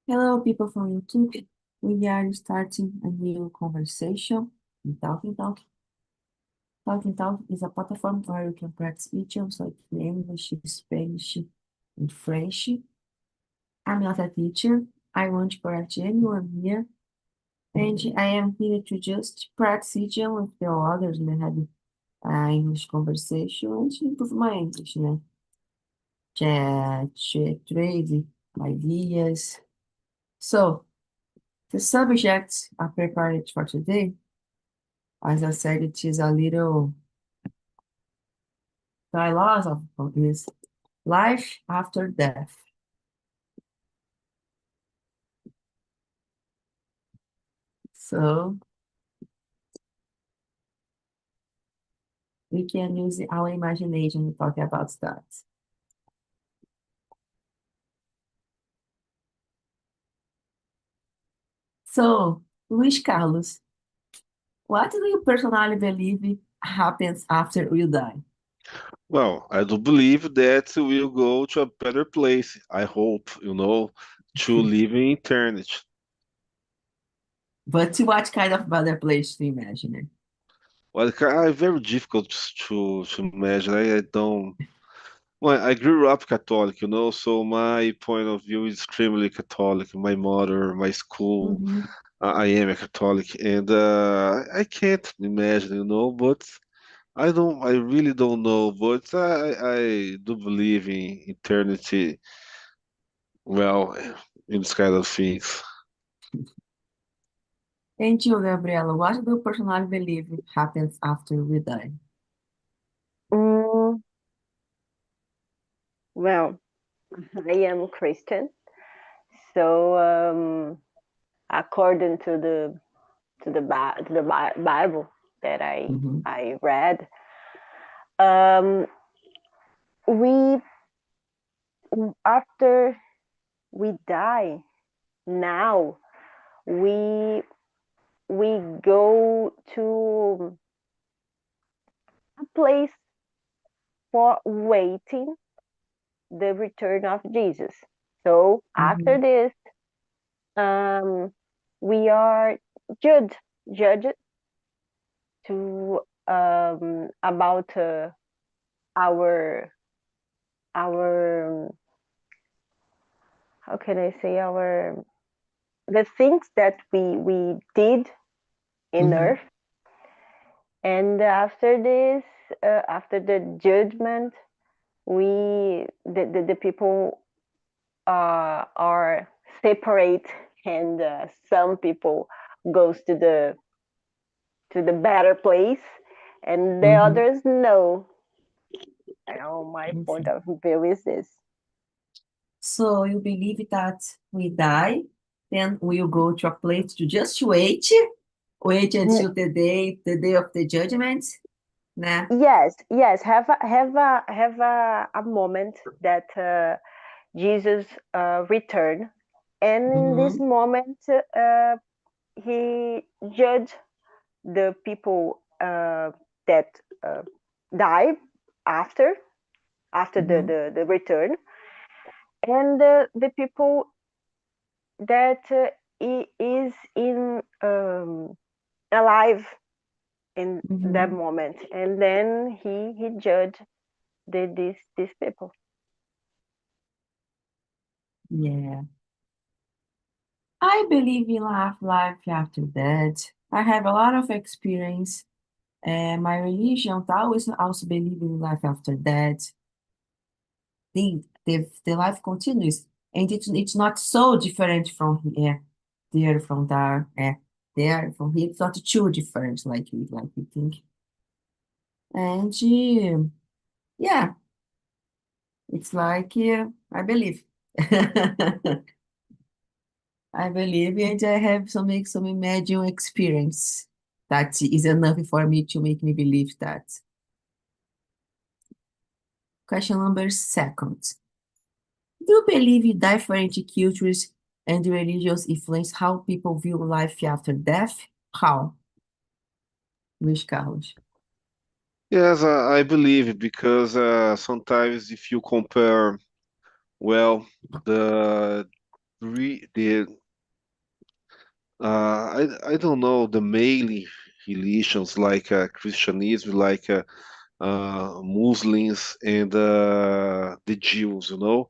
Hello, people from YouTube. We are starting a new conversation in Talking Talk. Talking Talk is a platform where you can practice idioms like English, Spanish, and French. I'm not a teacher. I won't correct anyone here. And I am here to just practice idiom with the others and have English conversation and to improve my English, né? Chat, trade, ideas. So, the subjects I prepared for today, as I said, it is a little philosophical, is life after death. So we can use our imagination to talk about that. So, Luis Carlos, what do you personally believe happens after we die? Well, I do believe that we'll go to a better place. I hope, to live in eternity. But what kind of better place to imagine? Well, it's very difficult to imagine. I don't. Well, I grew up Catholic, so my point of view is extremely Catholic. My mother, my school, Mm-hmm. I am a Catholic, and I can't imagine, but I really don't know, but I do believe in eternity. Well, in this kind of things. And you, Gabriela, what do you personally believe happens after we die? Mm, well, I am Christian, so according to the Bible that Mm-hmm. I read, um, we after we die, now we we go to a place for waiting the return of Jesus. So Mm-hmm. after this, um, we are judged to about our our how can I say our the things that we did in Mm-hmm. earth, and after this, after the judgment, the people are separate, and some people goes to the better place, and the Mm-hmm. others no. My point Okay. of view is this. So you believe that we die, then we'll go to a place to just wait N- until the day of the judgment, né? Yes, yes. Have a moment that Jesus returned, and in this Mm-hmm. moment, he judged the people that died after Mm-hmm. the return, and the people that is in alive in that Mm-hmm. moment, and then he judged these people. Yeah. I believe in life after death. I have a lot of experience. My religion always also believe in life after death. The life continues, and it's not so different from here, there from there, there from here. It's not too different like we think. And yeah, it's like I believe. I believe, and I have some imagine experience that is enough for me to make me believe that. Question number second. Do you believe different cultures and religions influence how people view life after death? How, Luis Carlos? Yes, I believe because sometimes if you compare, well, the I don't know, the male religions like Christianism, like Muslims and the Jews, you know.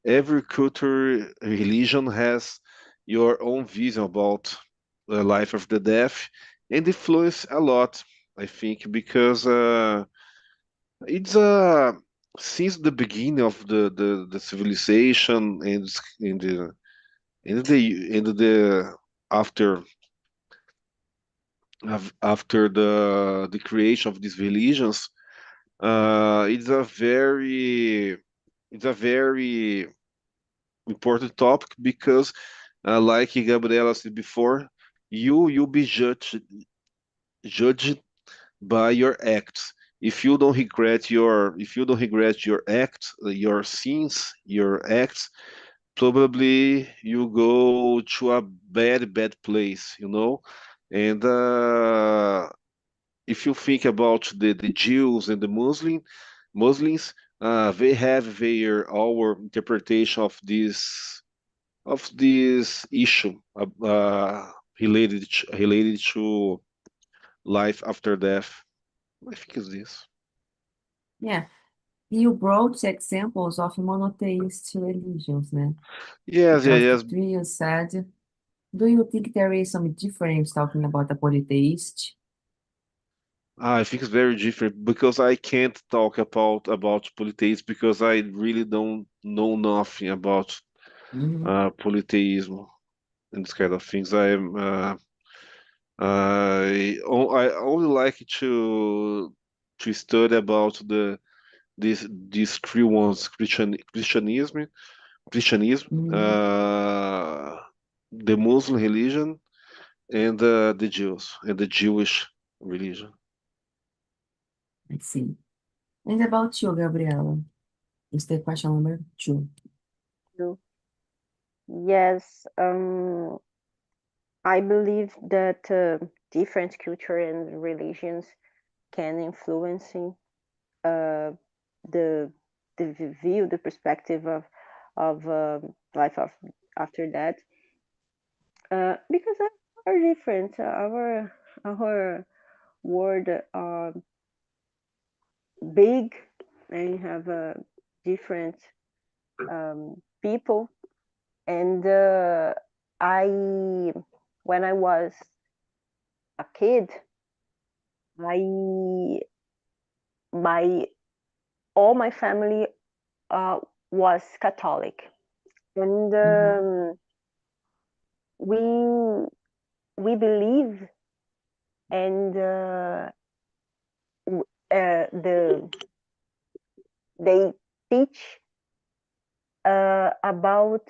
Every culture, religion has your own vision about the life after death and influence a lot, I think, because it's since the beginning of the civilization and in the after after the creation of these religions, it's a very important topic because, like Gabriela said before, you'll be judged by your acts. If you don't regret your acts, your sins, your acts, probably you go to a bad place, you know. And if you think about the Jews and the Muslims, they have their our interpretation of this issue related to life after death. I think it's this. Yeah. You brought examples of monotheist religions, né? Yes, yeah, Just the yes. three you said. Do you think there is some difference talking about a polytheist? I think it's very different because I can't talk about polytheism because I really don't know nothing about Mhm. polytheism and this kind of things. I only like to study about these three ones: Christianism, Mhm. the Muslim religion, and the Jews and the Jewish religion. I see. And about you, Gabriela? Is the question number two. Yes, I believe that different culture and religions can influencing uh, the view, the perspective of life after that, because are different. Our world are big and have different people. And I, when I was a kid, I my all my family uh, was Catholic, and Mhm. we believe, and the they teach about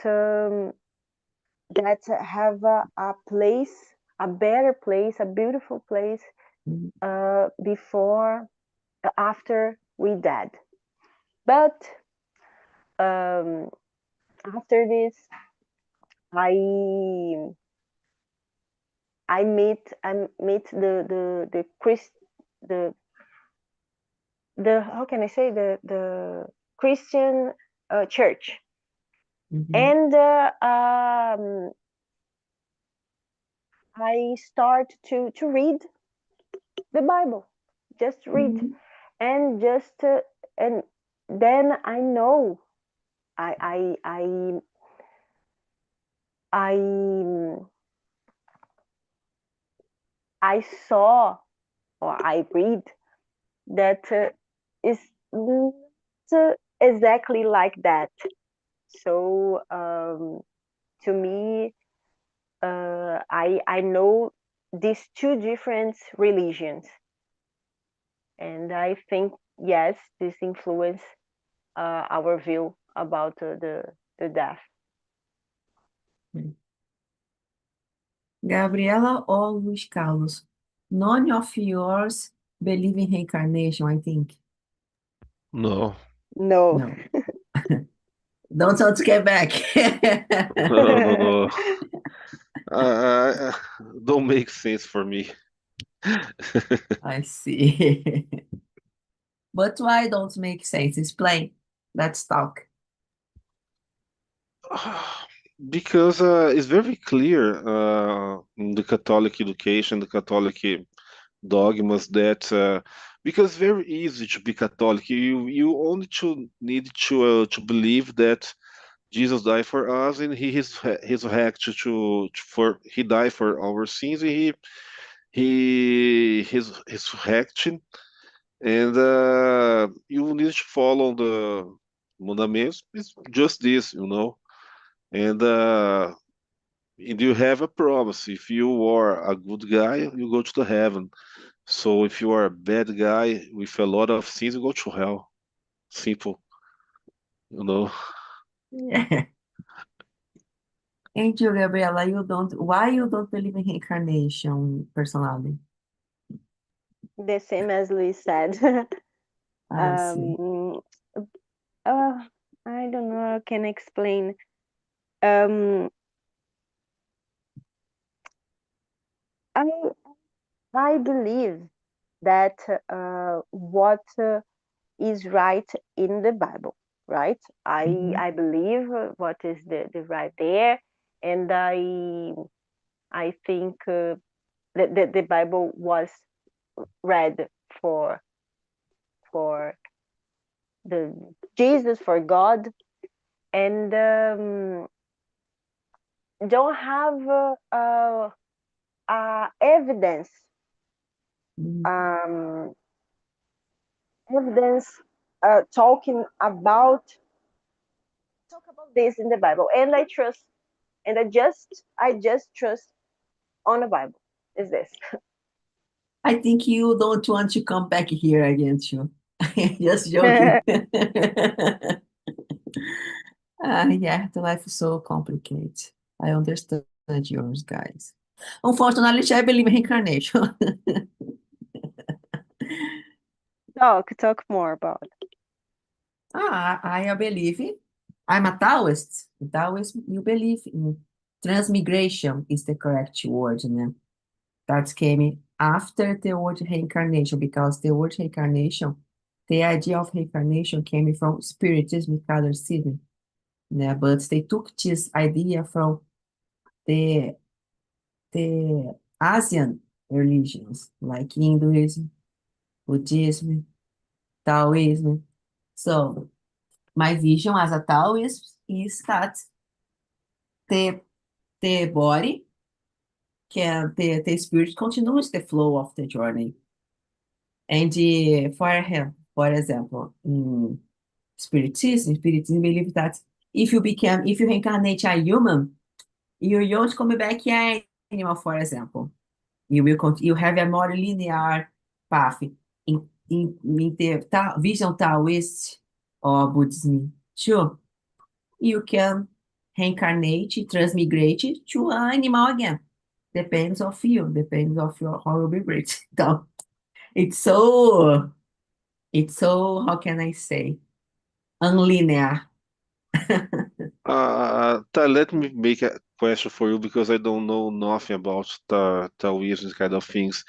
that have a place, a better place, a beautiful place Mhm. before after we died. But um, after this, I I meet the Christ the how can I say the Christian church, Mhm. and I start to read the Bible, just read, Mhm. and just and then I know I I I I I saw or I read that is not exactly like that. So to me, I know these two different religions, and I think yes, this influence our view about the death. Gabriela or Luis Carlos? None of yours believe in reincarnation, I think. No, No. No. Don't want to get back. no. Uh, don't make sense for me. I see. But why don't make sense? Explain. Let's talk. Because it's very clear in the Catholic education, the Catholic dogmas that because very easy to be Catholic. You only need to believe that Jesus died for us and he is resurrected for he died for our sins and he his resurrection and you need to follow the mandaments. It's just this, and and you have a promise. If you are a good guy, you go to the heaven. So if you are a bad guy with a lot of sins, you go to hell. Simple, you know. Yeah. And you, Gabriela, why you don't believe in reincarnation personally? The same as Luis said. I see. Uh, I don't know. I can explain. Um, I I believe that what is right in the Bible, right? Mhm. I believe what is the right there, and I think that the Bible was read for for the Jesus, for God, and don't have evidence, Mhm. um, evidence talking about this in the Bible, and I trust, and I just trust on the Bible. Is this? I think you don't want to come back here again, too. Just joking. Yeah, the life is so complicated. I understand yours, guys. Unfortunately, I believe in reincarnation. Talk more about. I believe in. I'm a Taoist. Taoist, you believe in transmigration is the correct word, né? That came after the word reincarnation, because the word reincarnation, the idea of reincarnation came from Spiritism, Catholicism, né? But they took this idea from the the Asian religions like Hinduism, Buddhism, Taoism. So my vision as a Taoist is that the the body the spirit continues the flow of the journey. And for example, in Spiritism believe that if you reincarnate a human, you don't come back an animal, for example. You have a more linear path. In the vision Taoist or Buddhism too, you can reincarnate, transmigrate to an animal again. Depends of you, depends of your how you vibrate. So it's so how can I say, unlinear. Let me make a question for you because I don't know nothing about Taoism, these kind of things.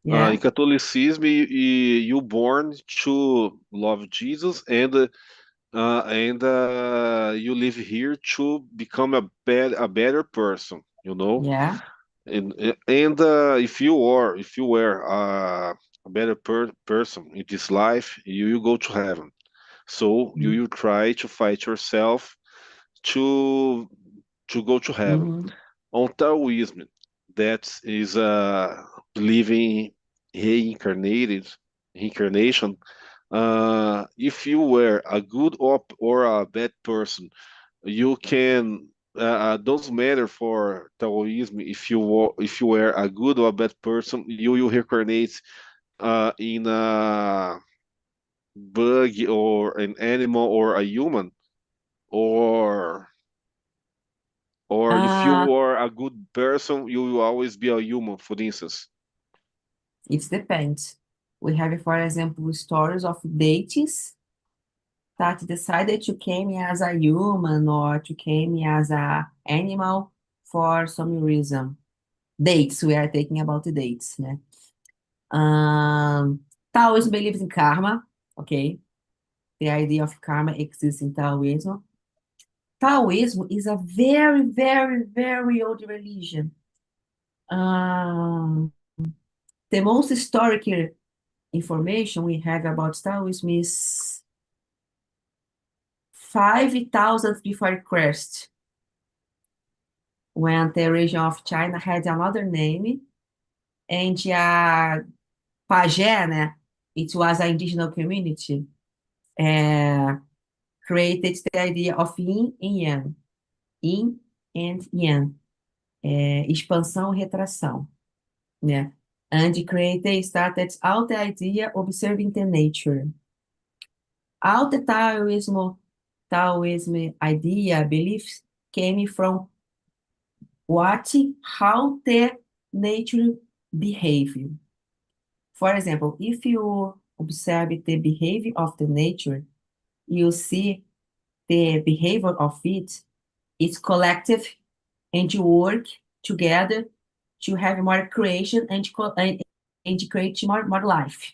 In Yeah, Catholicism, you born to love Jesus and you live here to become a better person, yeah. and if you were a better person in this life, you go to heaven. So you try to fight yourself to go to heaven. Mm-hmm. On Taoism, that is believing reincarnated reincarnation. If you were a good or a bad person, you can. Doesn't matter for Taoism if you were a good or a bad person, you reincarnate in a bug or an animal or a human, or if you Uh, are a good person, you will always be a human, for instance. it depends. We have, for example, stories of deities that decided to came as a human or to came as a animal for some reason. Dates, we are talking about the dates, né? Taoism believes in karma, okay? The idea of karma exists in Taoism. Taoism is a very, very, very old religion. The most historical information we have about Taoism is 5,000 before Christ, when the region of China had another name, and Pajé, né? It was an indigenous community, created the idea of yin and yang, yin and yang, expansão e retração, né? And started out the idea observing the nature. All the Taoism idea, beliefs came from how the nature behave. For example, if you observe the behavior of the nature, you see the behavior of it is collective and you work together to have more creation and create more life,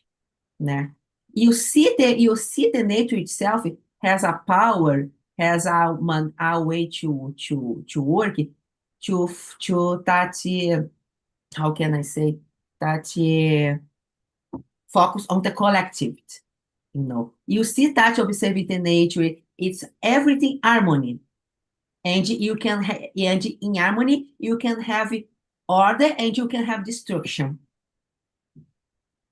né? You see the nature itself has a power, has a way to work, to that, how can I say, that focus on the collective, you know. You see that observing the nature, it's everything harmony. And you can and in harmony, you can have order and you can have destruction.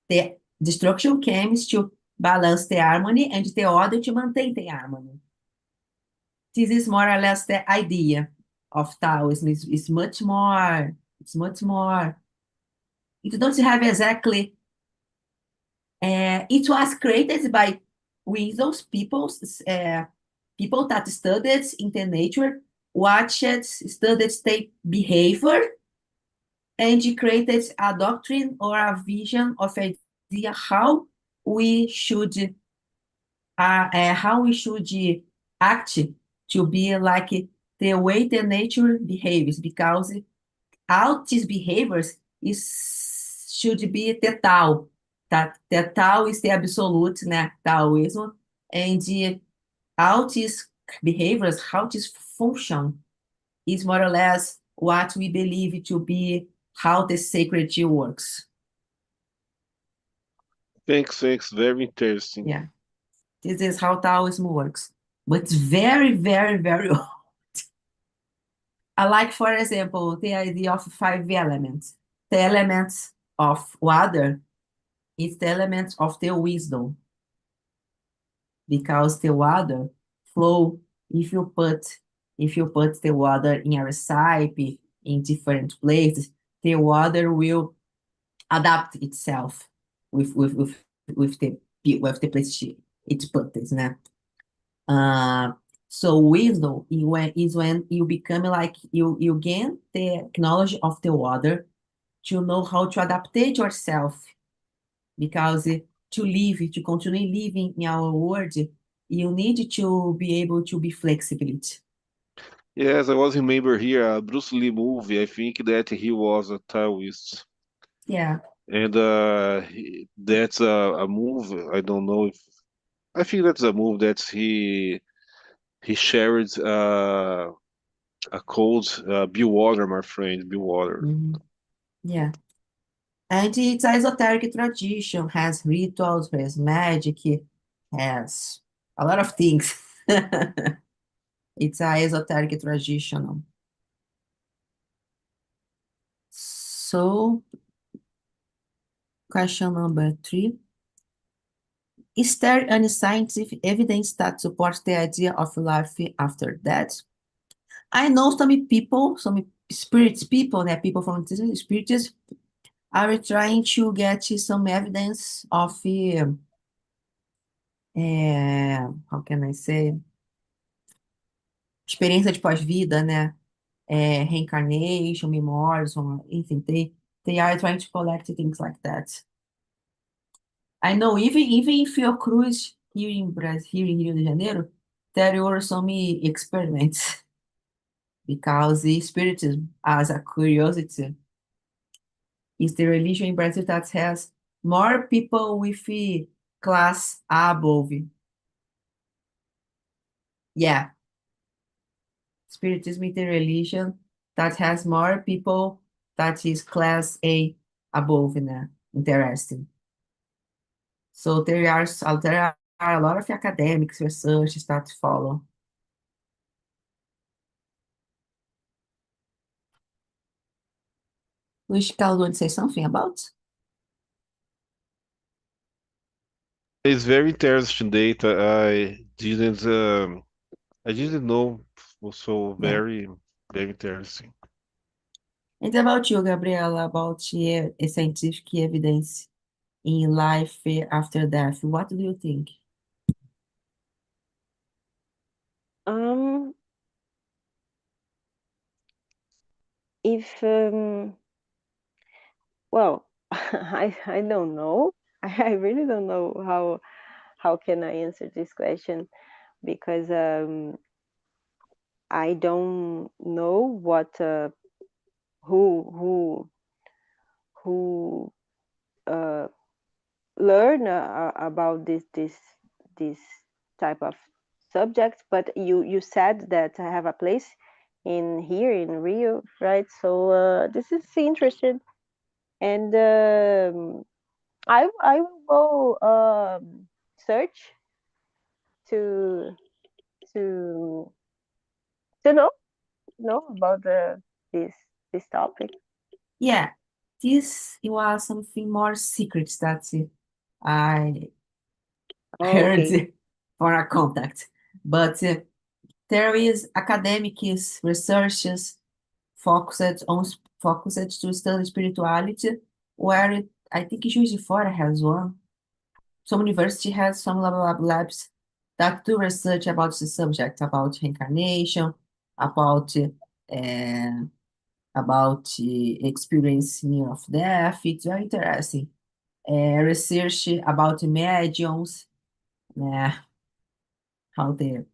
The destruction comes to balance the harmony and the order to maintain the harmony. This is more or less the idea of Taoism. It's much more, it doesn't have exactly, it was created by wisdom people that studied in the nature, studied the behavior, and created a doctrine or a vision of idea how we should act to be like the way the nature behaves, because all these behaviors should be the Tao. That the Tao is the absolute, né? Taoism, and all these behaviors, how this function, is more or less what we believe to be how the sacred works. Thanks. Very interesting. Yeah, this is how Taoism works. But it's very, very, very old. I like, for example, the idea of 5 elements. The elements of water is the elements of the wisdom. Because the water flow, if you put the water in a recipe in different places, the water will adapt itself with the place it's put, né? So wisdom is when you become like you gain the knowledge of the water to know how to adapt yourself, because to continue living in our world, you need to be able to be flexible. Yes, I was remember here a Bruce Lee movie. I think that he was a Taoist. Yeah. And that's a move. I don't know if I think that's a move that he shared a code. Be water, my friend. Be water. Mm-hmm. Yeah. And it's an esoteric tradition, has rituals, has magic, has a lot of things. It's an esoteric tradition. So, question number 3. Is there any scientific evidence that supports the idea of life after death? I know some people, some spirits people, people from the spirits, are trying to get some evidence of, how can I say, experiência de pós-vida, né? Reincarnation, memórias, enfim, they are trying to collect things like that. I know even if your cruise here in Brazil, here in Rio de Janeiro, there were some experiments, because the spiritism, as a curiosity, is the religion in Brazil that has more people with class above. Yeah. Spiritism is the religion that has more people that is class A above, né? Interesting. So there are a lot of academics, research that follow. Luis Carlos would say something about? It's very interesting data. I didn't know. Also Yeah. very, very interesting. And about you, Gabriela, about a scientific evidence in life after death, what do you think? If well, I don't know. I really don't know how can I answer this question, because I don't know what who learn about this type of subject. But you said that I have a place in here in Rio, right? So this is interesting, and I will go search to to to know about this this topic. Yeah, this was something more secret that I Oh, heard okay. for a contact. But there is academic researches focused to study spirituality, where I think Juiz de Fora has one. Some university has some labs that do research about the subject, about reincarnation, about experience near of death. It's very interesting. Research about mediums, how the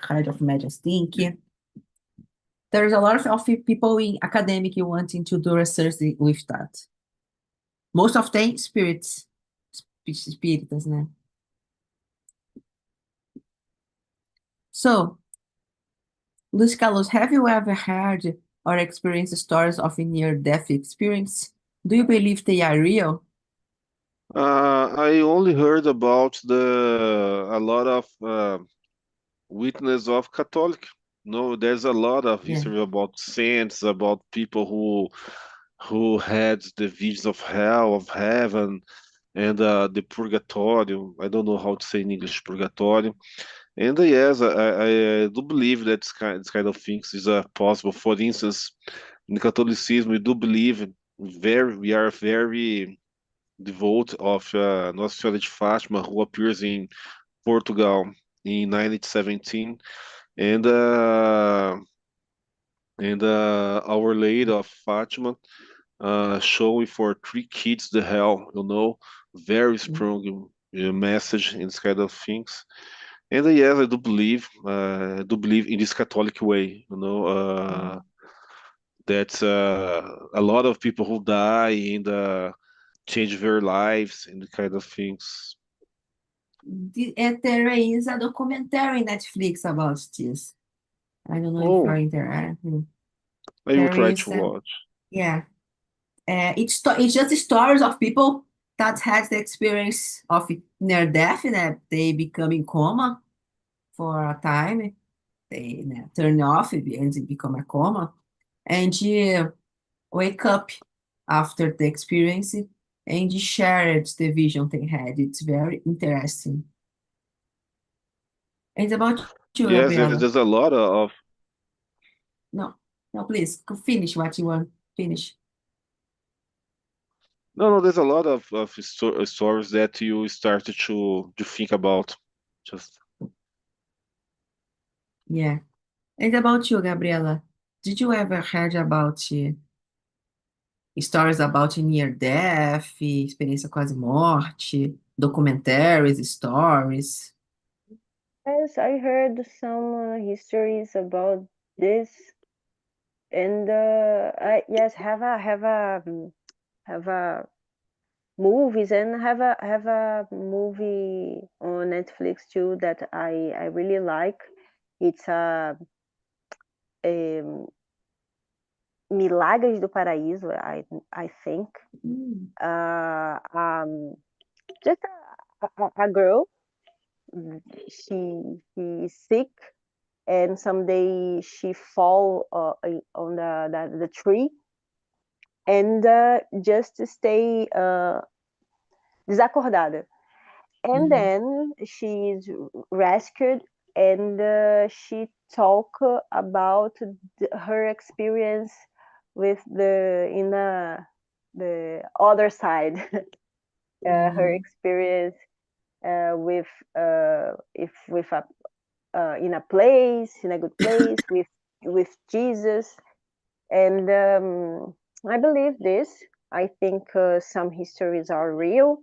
heart of mediums think. There's a lot of people in academic wanting to do research with that. Most of them spiritas, né? So, Luis Carlos, have you ever heard or experienced stories of a near-death experience? Do you believe they are real? I only heard about a lot of witness of Catholic. No, there's a lot of Yeah. history about saints, about people who had the visions of hell, of heaven, and the purgatorio. I don't know how to say in English, purgatorio. And yes, I do believe that this kind of things is possible. For instance, in Catholicism, we do believe we are very devout of Nossa Senhora de Fátima, who appears in Portugal in 1917, and Our Lady of Fatima, showing for three kids the hell, very strong message in this kind of things. And yes, I do believe in this Catholic way, that a lot of people who die and change their lives and the kind of things. There is a documentary in Netflix about this. I don't know if Oh, you're interested. I will There try is, to watch. yeah. It's just stories of people that had the experience of near death, that they become in coma for a time. They turn off and become a coma, and wake up after the experience and shared the vision they had. It's very interesting. And about you, Yes, Gabriela? there's a lot of. No, no, please finish what you want. Finish. No, there's a lot of stories that you started to think about. Just Yeah. And about you, Gabriela? Did you ever heard about stories about near death, experiência quase morte, documentaries, stories? Yes, I heard some histories about this, and I yes have a movies, and have a movie on Netflix too that I really like. It's Milagres do Paraíso, I think. Just a girl, she is sick, and someday she fall on the tree, and just stay desacordada. And then she is rescued, and she talk about her experience with the other side, her experience with if with a in a place, in a good place, with Jesus. And I believe this. I think some histories are real,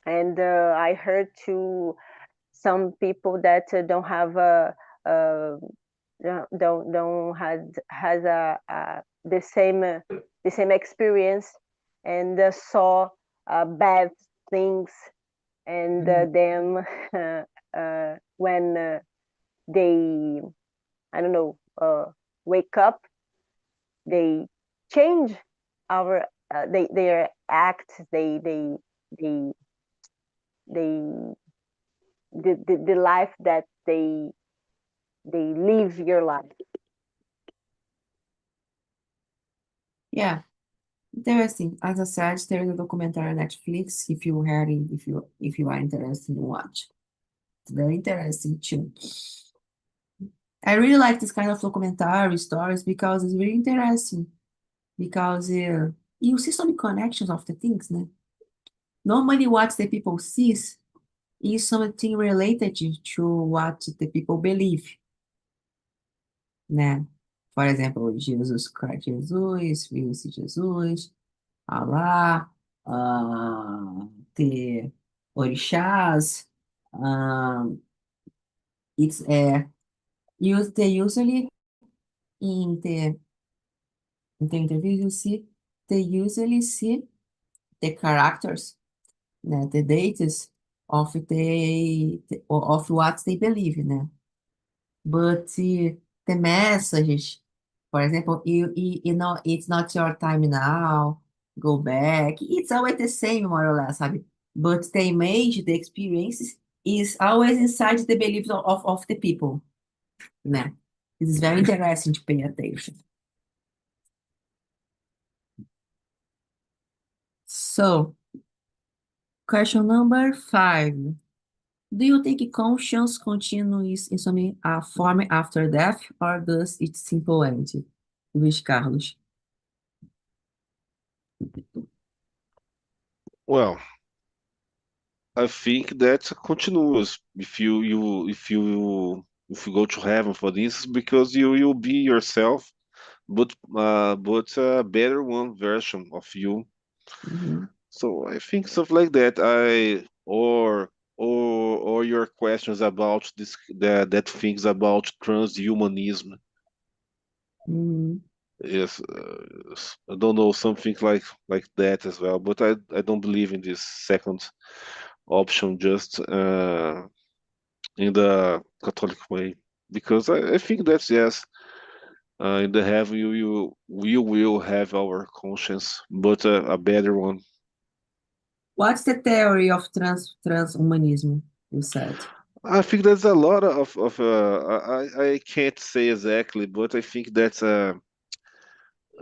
and I heard to some people that don't have don't has the same experience, and saw bad things, and then when they, I don't know, wake up, they change their acts, they the life that they live your life. Yeah, interesting. As I said, there is a documentary on Netflix. If you are interested in watch, it's very interesting too. I really like this kind of documentary stories because it's very interesting. Because you see some connections of the things, né? Normally, what the people sees is something related to what the people believe, né? For example, Jesus Christ, viu-se Jesus, Allah, ter orixás, it's they usually in the interviews you see, they usually see the characters, né, the dates of of what they believe, né? But the messages, for example, you know, it's not your time now, go back. It's always the same, more or less, sabe? But the image, the experiences, is always inside the beliefs of the people, né? It's very interesting to pay attention. So, question number 5. Do you think conscience continues in some form after death, or does it simple end? Luiz Carlos. Well, I think that continues if you go to heaven, for instance, because you'll be yourself, but a better one version of you. So I think stuff like that. Or your questions about that things about transhumanism. Yes, I don't know, something like that as well. But I don't believe in this second option, just in the Catholic way, because I think that's yes. In the heaven, we will have our conscience, but a better one. What's the theory of transhumanism, you said? I think there's a lot of I can't say exactly, but I think that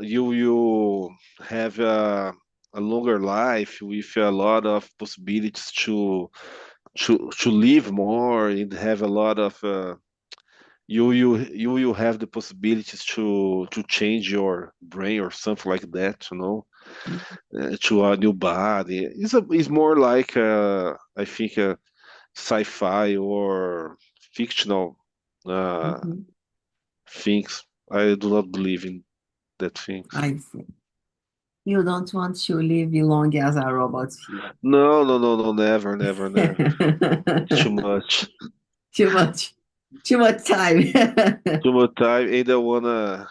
you have a longer life with a lot of possibilities to live more and have a lot of you will have the possibilities to change your brain or something like that, you know, to a new body. It's more like I think sci-fi or fictional things. I do not believe in that things. I see. You don't want to live long as a robot. No, never. Too much. Too much time. Too much time. And I wanna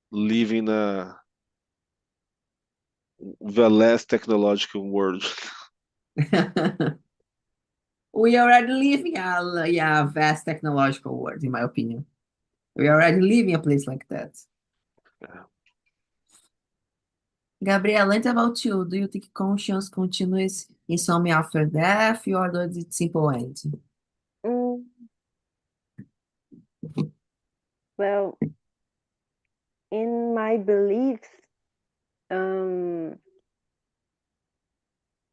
live in the less technological world. We already live in a vast technological world, in my opinion. We already live in a place like that. Yeah. Gabriela, and about you, do you think conscience continues in some after death, or does it simple end? Mm, well, in my beliefs, um,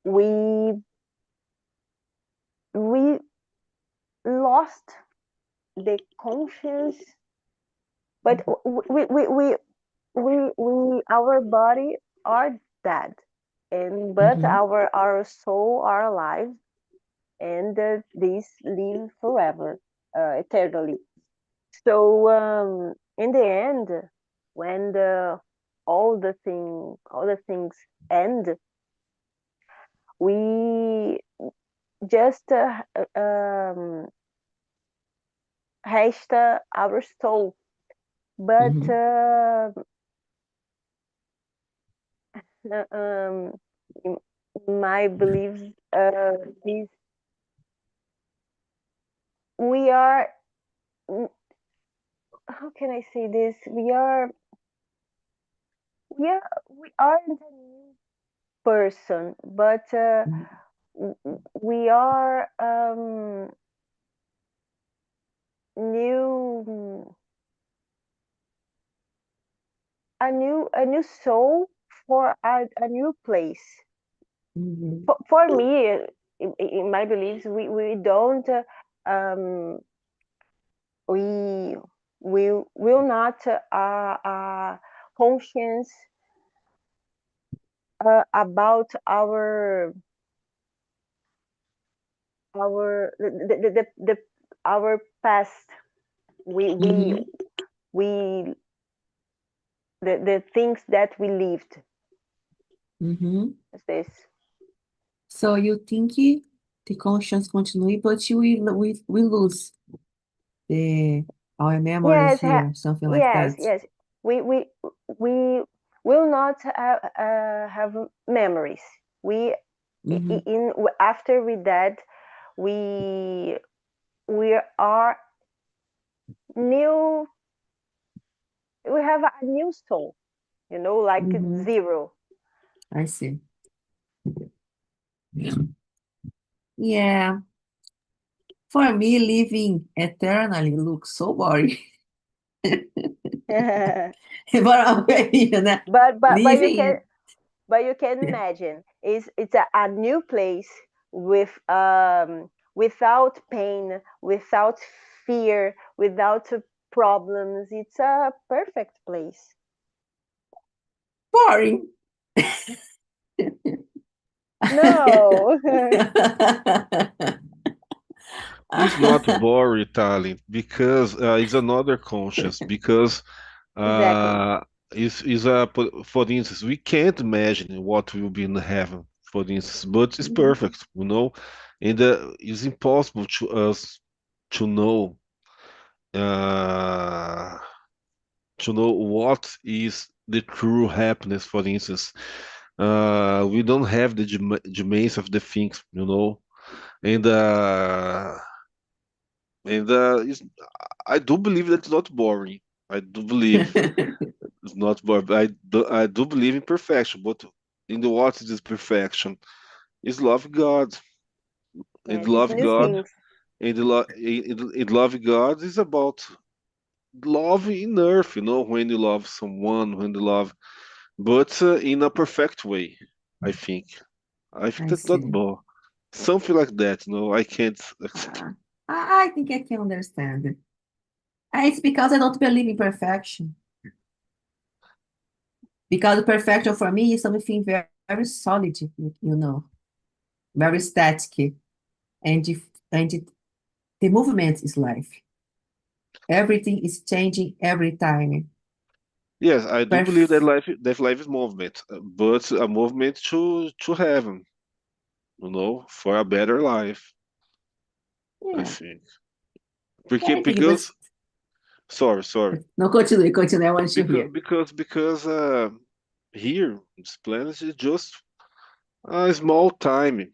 we lost the conscience, but we our body are dead, and but Mhm. our soul are alive, and these live forever, eternally. So in the end, when all the things end, we just resta our soul. But Mhm. in my belief is we are, how can I say this? We aren't a new person, but we are new a new soul for a new place. Mhm. For me, in my beliefs, we don't um, we will not conscience about our the our past. We Mhm. we the things that we lived. Mhm. Is this? So you think the conscience continue, but we lose the our memories Yes, here, something like yes, that. yes. We will not have memories. We Mhm. in after we dead, we we are new. We have a new soul. Like Mhm. zero. I see. Yeah. For me, living eternally looks so boring. but But you know, but living. you can imagine it's a new place with without pain, without fear, without problems. It's a perfect place. Boring. No. It's not boring talent because it's another conscious because Exactly. uh is a for instance we can't imagine what will be in heaven for instance but it's Mhm. perfect and it's impossible to us to know uh what is the true happiness for instance we don't have the demands of the things and it's, I do believe that it's not boring. I do believe it's not boring. But I do believe in perfection. But in the what is this perfection? Is love God. And Yes, it's love new God things. and love God is about love in earth. When you love someone, when you love, but in a perfect way. I think. I think I that's not see. boring. Something like that. I can't. Uh, I think I can understand. It's because I don't believe in perfection. Because perfection for me is something very, very solid, very static, and the movement is life. Everything is changing every time. Yes, I do believe Perf that life is movement, but a movement to heaven, for a better life, I yeah, think. yeah, Porque, I think, but because sorry. no, continue. I want to Because hear. here this planet is just a small time,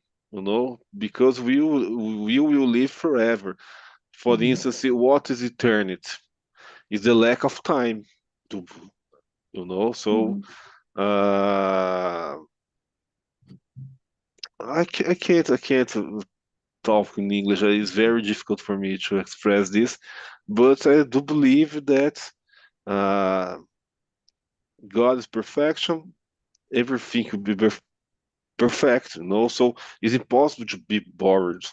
because we will live forever. For Mhm. instance, what is eternity? is the lack of time to, so uh, I can't talk in English. It's very difficult for me to express this, but I do believe that uh, God is perfection. Everything will be perfect, so it's impossible to be bored,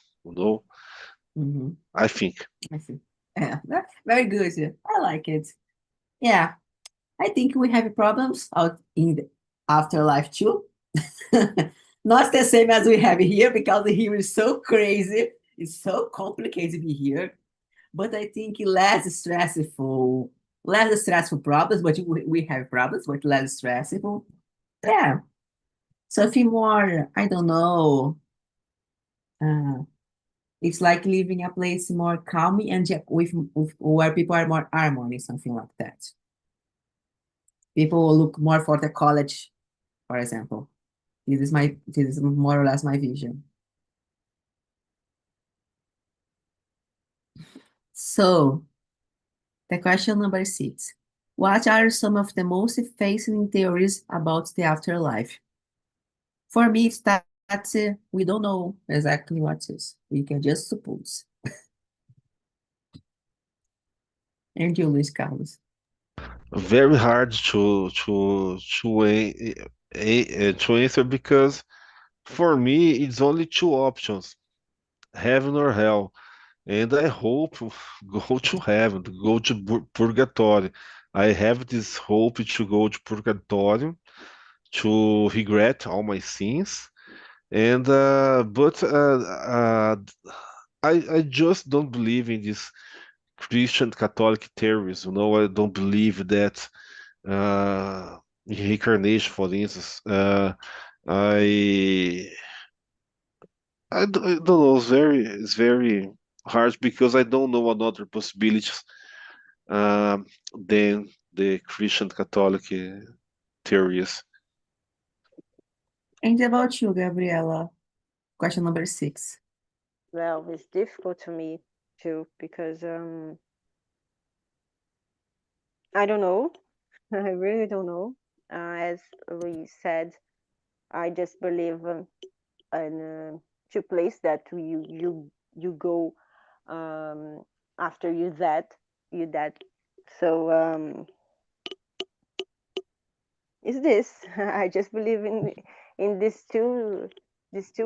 Mhm. I think. I see. Yeah, very good. I like it. Yeah, I think we have problems out in the afterlife too. Not the same as we have here because here is so crazy. It's so complicated to be here. But I think less stressful problems, but we have problems, but less stressful. Yeah. Something more, I don't know. Uh, it's like living a place more calm and with where people are more harmony, something like that. People will look more for the college, for example. This is more or less my vision. So the question number 6. What are some of the most fascinating theories about the afterlife? For me, it's that we don't know exactly what it is. We can just suppose. And you, Luis Carlos? Very hard to answer because for me it's only two options, heaven or hell, and I hope go to heaven, to go to purgatory. I have this hope to go to purgatory to regret all my sins, and but I just don't believe in this Christian Catholic theories. I don't believe that reincarnation, for instance. I I don't know. It's very hard because I don't know another possibilities than the Christian Catholic theories. And about you, Gabriela? Question number 6. Well, it's difficult to me too because I don't know. I really don't know. As Luis said, I just believe in two place that you go um, after you that. So is this? I just believe in these two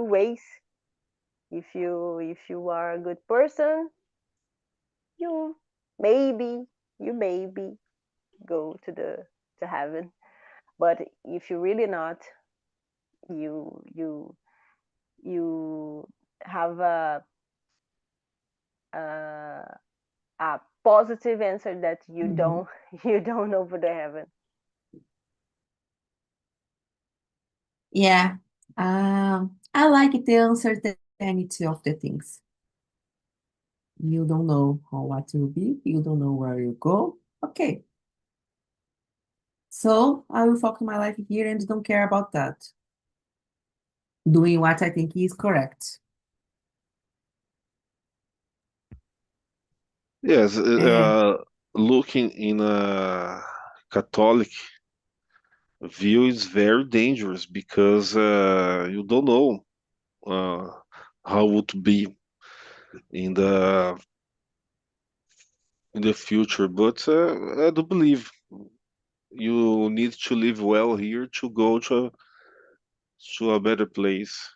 ways. If you are a good person, you maybe you maybe go to heaven. But if you're really not, you you you have a a positive answer that you don't you don't know for the heaven. Yeah. I like the uncertainty of the things. You don't know what will be. You don't know where you go. Okay. So I will focus my life here and don't care about that. Doing what I think is correct. Yes, Yeah. looking in a Catholic view is very dangerous because you don't know uh, how would be in the future. But I do believe you need to live well here to go to a better place.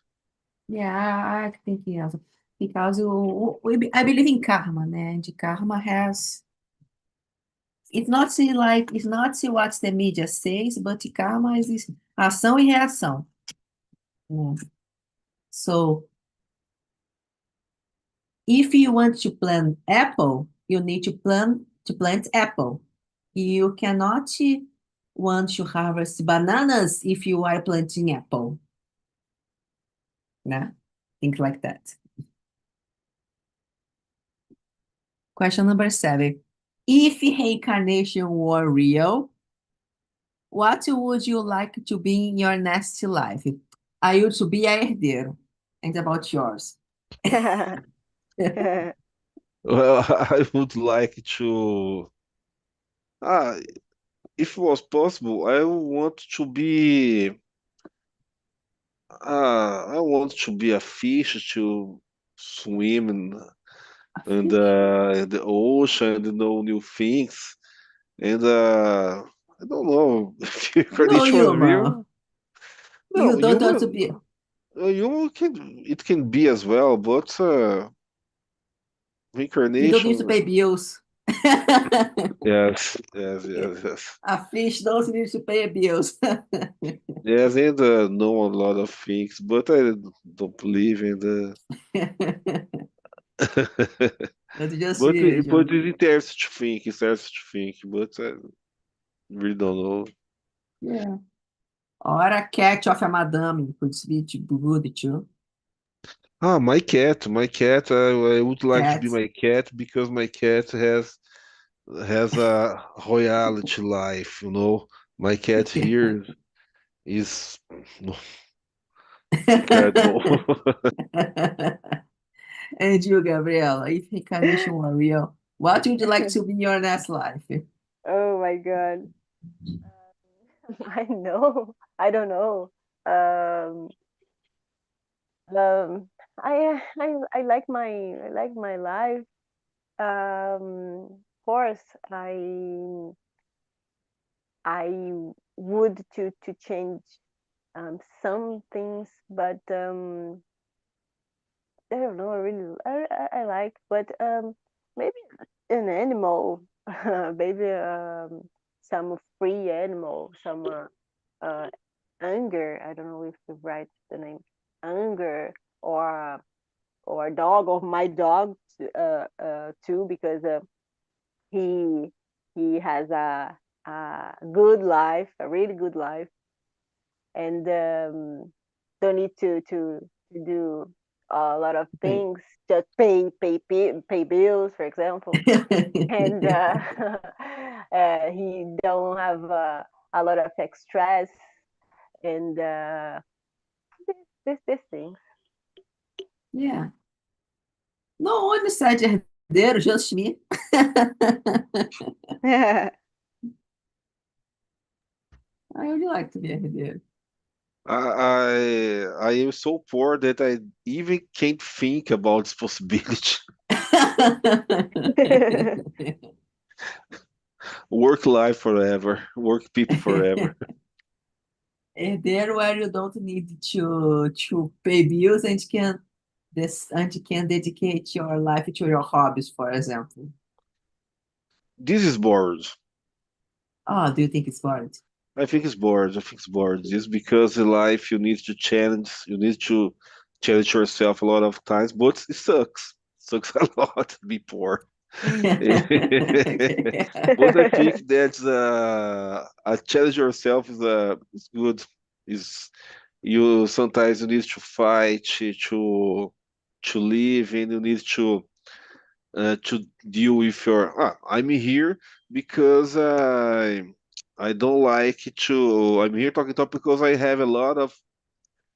Yeah, I think yes. Because I believe in karma, né? And karma has it's not see what the media says, but karma is this ação e reação. Né? So if you want to plant apple, you need to plant apple. You cannot want to harvest bananas if you are planting apple. Né? Things like that. Question number 7. If reincarnation were real, what would you like to be in your next life? I used to be a herdeiro. And about yours? Well, I would like Ah, if it was possible, I want to be I want to be a fish to swim A fish? in the ocean and know new things. And I don't know if your No, condition was Yuma. real. You No, don't want to be. you can it can be as well, but You don't need to reincarnation. pay bills. Yes, yes, yes, yes. A fish doesn't need to pay bills. Yes, and know a lot of things, but I don't believe in the. That's just But weird, but John. it's interesting to think, but I really don't know. Yeah. Or a cat of a madame could be good too. Ah, my cat. I would like to be Cats. my cat because my cat has a royalty life, you know. My cat here is incredible. And you, Gabriela, if incarnation were real, what would you like to be in your next life? Oh my God. I know. I don't know. Um, I like my life. Of course, I would to change some things, but I don't know. I really I like, but maybe an animal, maybe some free animal, some uh, anger. I don't know if you write the name anger or a dog or my dog too because he he has a good life, a really good life, and don't need to do a lot of Okay. things, just pay bills, for example, and he don't have a lot of stress and this things. Yeah. No one said herdeiro, just me. I would like to be a herdeiro. I am so poor that I even can't think about this possibility. Work life forever, work people forever. Herdeiro where you don't need to pay bills and can dedicate your life to your hobbies, for example. This is bored. Oh, do you think it's boring? I think it's bored. I think it's bored. Just because in life you need to challenge yourself a lot of times, but it sucks. Sucks a lot to be poor. Okay. But I think that a challenge yourself is good. Is you sometimes you need to fight to live, and you need to deal with your. I'm here because I don't like to. I'm here talking talk because I have a lot of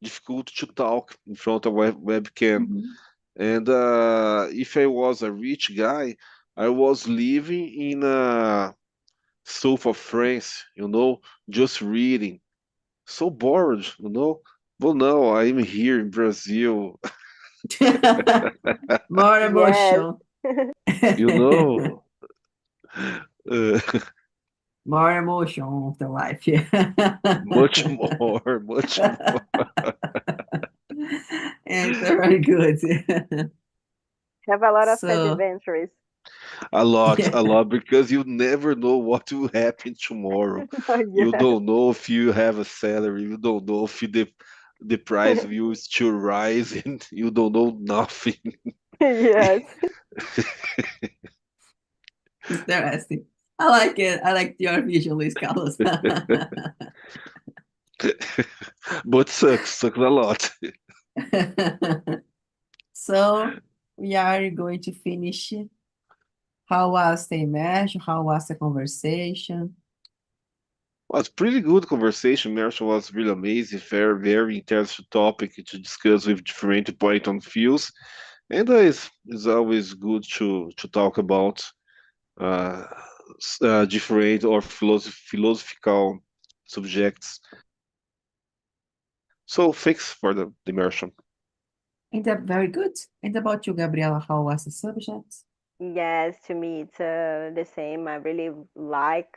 difficulty to talk in front of webcam. Mhm. And if I was a rich guy, I was living in south of France, just reading. So bored, But no, I'm here in Brazil, More Yes. emotion. you know. Uh, More emotion of the life. much more, much more. It's very good. Have a lot of So, adventures. A yeah. lot, because you never know what will happen tomorrow. You Yes. don't know if you have a salary. You don't know if the price will still rise, and you don't know nothing. Yes. Interesting. I like it. I like your vision, Luis Carlos. But sucks a lot. So we are going to finish. How was the immersion? How was the conversation? Was pretty good conversation. Marshall was really amazing, very, very interesting topic to discuss with different point on views, and it's always good to talk about. Uh, different or philosophical subjects. So thanks for the immersion. And very good. And about you, Gabriela, how was the subject? Yes, to me it's the same. I really like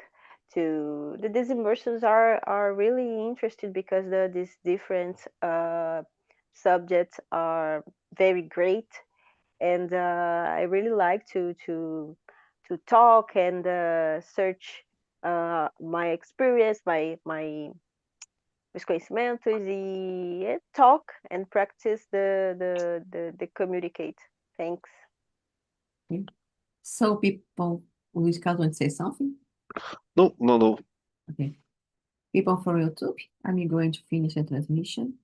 these immersions are really interesting because these different subjects are very great, and I really like to talk and search my experience, my os conhecimentos e talk and practice the communicate. Thanks. Okay. So people, Luis Carlos want to say something? No. Okay. People from YouTube, I'm going to finish the transmission.